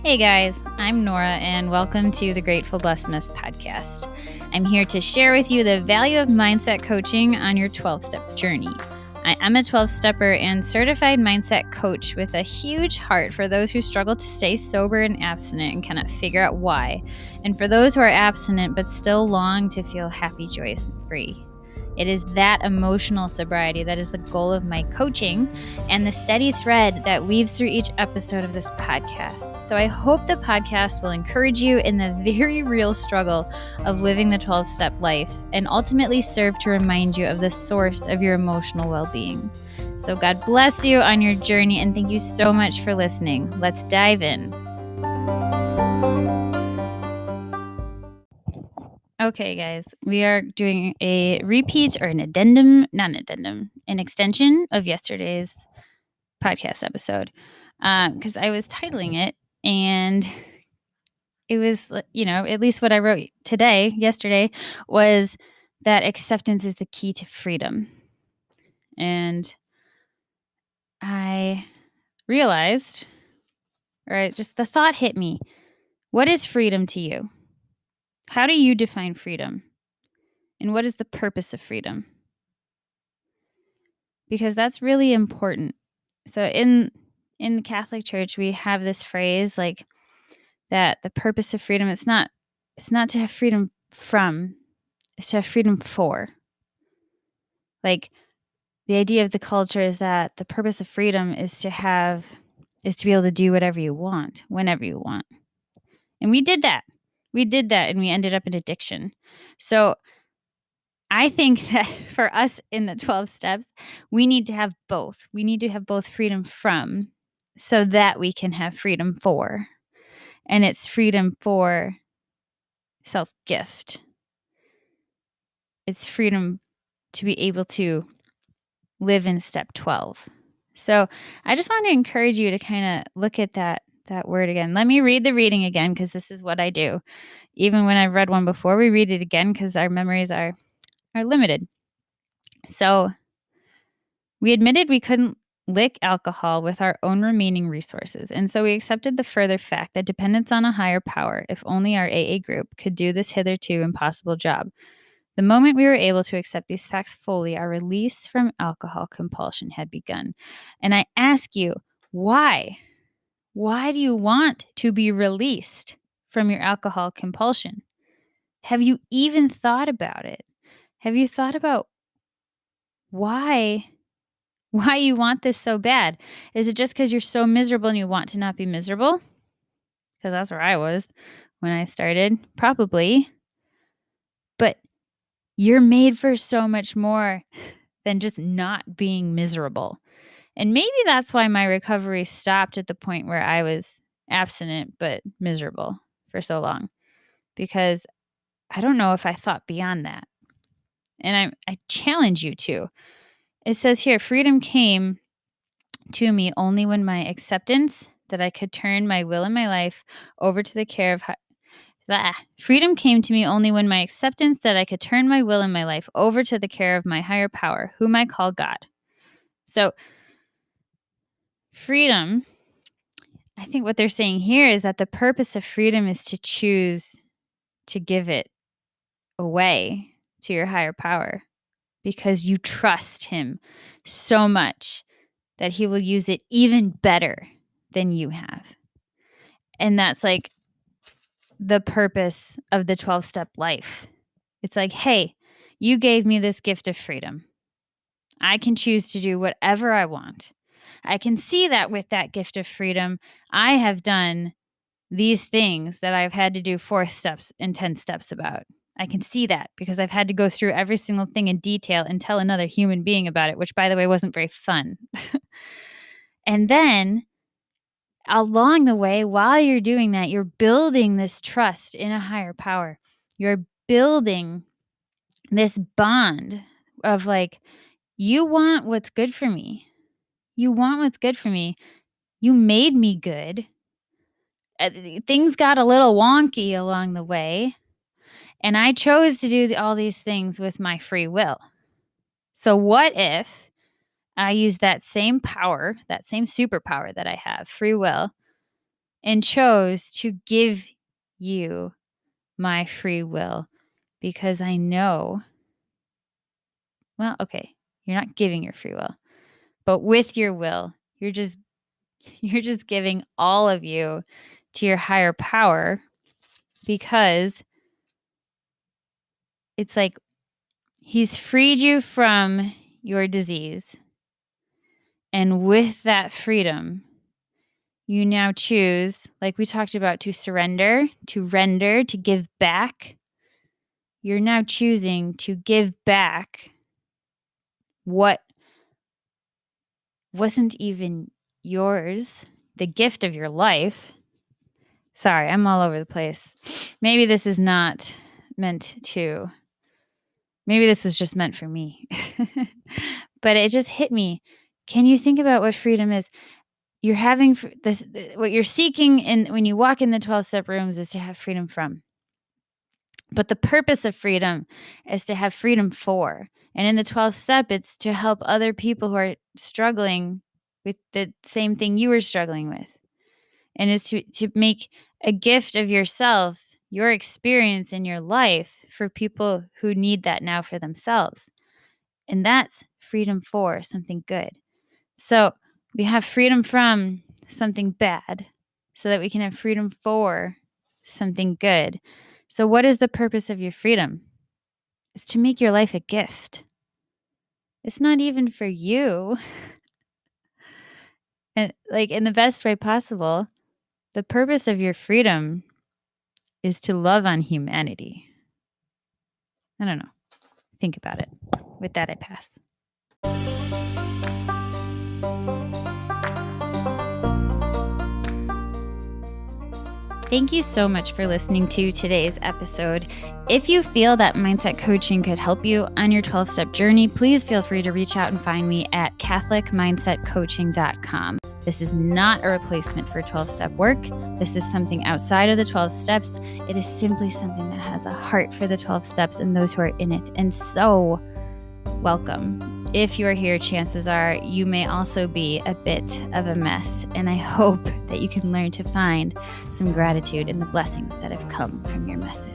Hey guys, I'm Nora and welcome to the Grateful Blessedness podcast. I'm here to share with you the value of mindset coaching on your 12-step journey. I am a 12-stepper and certified mindset coach with a huge heart for those who struggle to stay sober and abstinent and cannot figure out why, and for those who are abstinent but still long to feel happy, joyous, and free. It is that emotional sobriety that is the goal of my coaching and the steady thread that weaves through each episode of this podcast. So I hope the podcast will encourage you in the very real struggle of living the 12-step life and ultimately serve to remind you of the source of your emotional well-being. So God bless you on your journey, and thank you so much for listening. Let's dive in. Okay, guys, we are doing a repeat or an addendum, not an addendum, an extension of yesterday's podcast episode. Because I was titling it, and it was, at least what I wrote yesterday, was that acceptance is the key to freedom. And I realized, just the thought hit me. What is freedom to you? How do you define freedom? And what is the purpose of freedom? Because that's really important. So in the Catholic Church, we have this phrase like that the purpose of freedom, it's not to have freedom from, it's to have freedom for. Like the idea of the culture is that the purpose of freedom is to be able to do whatever you want, whenever you want. And we did that. And we ended up in addiction. So I think that for us in the 12 steps, we need to have both. We need to have both freedom from so that we can have freedom for. And it's freedom for self-gift. It's freedom to be able to live in step 12. So I just want to encourage you to kind of look at that word again. Let me read the reading again, because this is what I do. Even when I've read one before, we read it again because our memories are limited. So we admitted we couldn't lick alcohol with our own remaining resources, and so we accepted the further fact that dependence on a higher power, if only our AA group, could do this hitherto impossible job. The moment we were able to accept these facts fully, our release from alcohol compulsion had begun. And I ask you, why? Why do you want to be released from your alcohol compulsion? Have you even thought about it? Have you thought about why you want this so bad? Is it just because you're so miserable and you want to not be miserable? Because that's where I was when I started, probably. But you're made for so much more than just not being miserable. And maybe that's why my recovery stopped at the point where I was abstinent but miserable for so long, because I don't know if I thought beyond that. And I challenge you to. It says here, freedom came to me only when my acceptance that I could turn my will and my life over to the care of freedom came to me only when my acceptance that I could turn my will and my life over to the care of my higher power, whom I call God. So freedom, I think what they're saying here is that the purpose of freedom is to choose to give it away to your higher power, because you trust him so much that he will use it even better than you have. And that's like the purpose of the 12-step life. It's like, hey, you gave me this gift of freedom. I can choose to do whatever I want. I can see that with that gift of freedom, I have done these things that I've had to do 4 steps and 10 steps about. I can see that because I've had to go through every single thing in detail and tell another human being about it, which, by the way, wasn't very fun. And then along the way, while you're doing that, you're building this trust in a higher power. You're building this bond of like, you want what's good for me. You want what's good for me. You made me good. Things got a little wonky along the way, and I chose to do all these things with my free will. So what if I use that same power, that same superpower that I have, free will, and chose to give you my free will because I know, well, okay, you're not giving your free will, but with your will, you're just giving all of you to your higher power because it's like he's freed you from your disease. And with that freedom, you now choose, like we talked about, to surrender, to render, to give back. You're now choosing to give back what wasn't even yours, the gift of your life. Sorry, I'm all over the place. Maybe this is not meant to, maybe this was just meant for me. But it just hit me. Can you think about what freedom is? You're having this, what you're seeking in when you walk in the 12-step rooms is to have freedom from. But the purpose of freedom is to have freedom for. And in the 12th step, it's to help other people who are struggling with the same thing you were struggling with. And is to make a gift of yourself, your experience in your life for people who need that now for themselves. And that's freedom for something good. So we have freedom from something bad so that we can have freedom for something good. So what is the purpose of your freedom? It's to make your life a gift. It's not even for you. And like in the best way possible, the purpose of your freedom is to love on humanity. I don't know. Think about it. With that, I pass. Thank you so much for listening to today's episode. If you feel that mindset coaching could help you on your 12-step journey, please feel free to reach out and find me at catholicmindsetcoaching.com. This is not a replacement for 12-step work. This is something outside of the 12 steps. It is simply something that has a heart for the 12 steps and those who are in it. And so, welcome. If you're here, chances are you may also be a bit of a mess. And I hope that you can learn to find some gratitude in the blessings that have come from your messes.